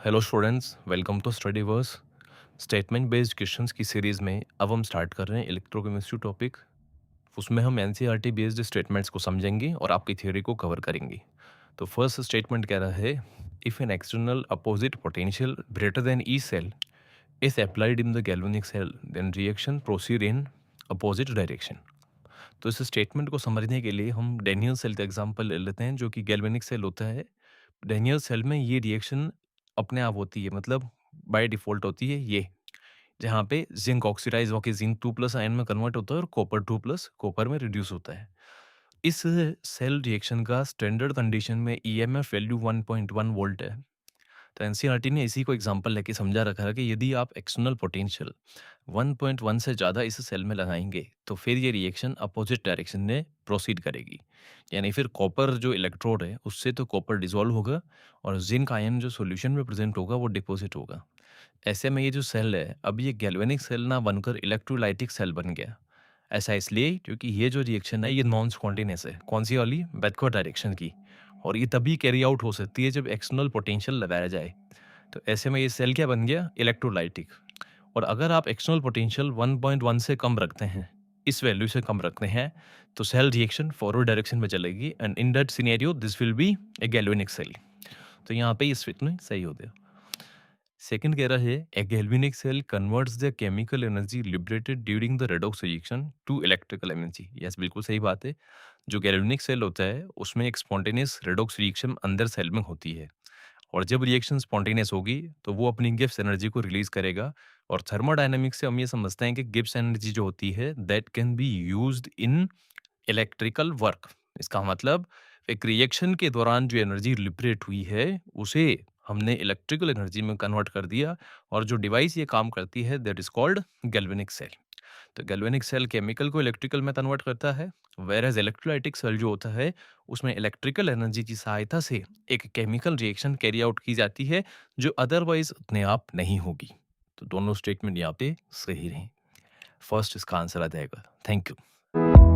Hello students, welcome to Studyverse. Statement based questions की series में अब हम स्टार्ट कर रहे हैं इलेक्ट्रोकेमिस्ट्री टॉपिक। उसमें हम एनसीईआरटी बेस्ड स्टेटमेंट्स को समझेंगे और आपकी थ्योरी को कवर करेंगे। तो फर्स्ट स्टेटमेंट कह रहा है, if an external opposite potential greater than E cell is applied in the galvanic cell then reaction proceed in opposite direction. तो इस स्टेटमेंट को समझने के लिए हम डेनियल सेल का एग्जांपल ले लेते हैं, जो कि गैल्वेनिक सेल होता है। डेनियल सेल में ये रिएक्शन अपने आप होती है, मतलब बाय डिफ़ॉल्ट होती है ये, जहाँ पे ज़िंक ऑक्सिडाइज़ होके ज़िंक 2 प्लस आयन में कन्वर्ट होता है और कॉपर 2 प्लस कॉपर में रिड्यूस होता है। इस सेल रिएक्शन का स्टैंडर्ड कंडीशन में ईएमएफ वैल्यू 1.1 वोल्ट है। तो एनसीईआरटी ने इसी को एग्जांपल लेके समझा रखा है कि यदि आप एक्सटर्नल पोटेंशियल 1.1 से ज़्यादा इस सेल में लगाएंगे तो फिर ये रिएक्शन अपोजिट डायरेक्शन में प्रोसीड करेगी। यानी फिर कॉपर जो इलेक्ट्रोड है उससे तो कॉपर डिसॉल्व होगा और जिंक आयन जो सॉल्यूशन में प्रेजेंट होगा वो डिपॉजिट होगा। ऐसे में ये जो सेल है, अब ये गैल्वेनिक सेल ना बनकर इलेक्ट्रोलाइटिक सेल बन गया। ऐसा इसलिए क्योंकि ये जो रिएक्शन है ये नॉन स्पॉन्टेनियस है। कौन सी वाली? बैकवर्ड डायरेक्शन की। और ये तभी कैरी आउट हो सकती है जब एक्सटर्नल पोटेंशियल लगाया जाए। तो ऐसे में ये सेल क्या बन गया? इलेक्ट्रोलाइटिक। और अगर आप एक्सटर्नल पोटेंशियल 1.1 से कम रखते हैं, इस वैल्यू से कम रखते हैं, तो सेल रिएक्शन फॉरवर्ड डायरेक्शन में चलेगी and in that scenario this will be a galvanic cell. तो यहाँ पे ये स्टेटमेंट सही हो गया। सेकंड कह रहा है, a galvanic cell converts the chemical energy liberated during the redox reaction to electrical energy. Yes, बिल्कुल सही बात है। जो गैल्वेनिक सेल होता है उसमें एक स्पॉन्टेनियस रेडॉक्स रिएक्शन अंदर सेल में होती है, और जब रिएक्शन स्पॉन्टेनियस होगी तो वो अपनी गिब्स एनर्जी को रिलीज करेगा। और थर्मोडायनेमिक्स से हम ये समझते हैं कि गिब्स एनर्जी जो होती है that can be used in electrical work. इसका मतलब एक रिएक्शन के दौरान जो एनर्जी लिबरेट हुई है उसे हमने इलेक्ट्रिकल एनर्जी में कन्वर्ट कर दिया, और जो डिवाइस ये काम करती है that is called galvanic cell. तो गैल्वेनिक सेल केमिकल को इलेक्ट्रिकल में कन्वर्ट करता है, वेरएज इलेक्ट्रोलाइटिक सेल जो होता है उसमें इलेक्ट्रिकल एनर्जी की सहायता से एक केमिकल रिएक्शन कैरी आउट की जाती है जो अदरवाइज अपने आप नहीं होगी। तो दोनों स्टेटमेंट यहाँ पे सही रहे। फर्स्ट इसका आंसर आ जाएगा। Thank you.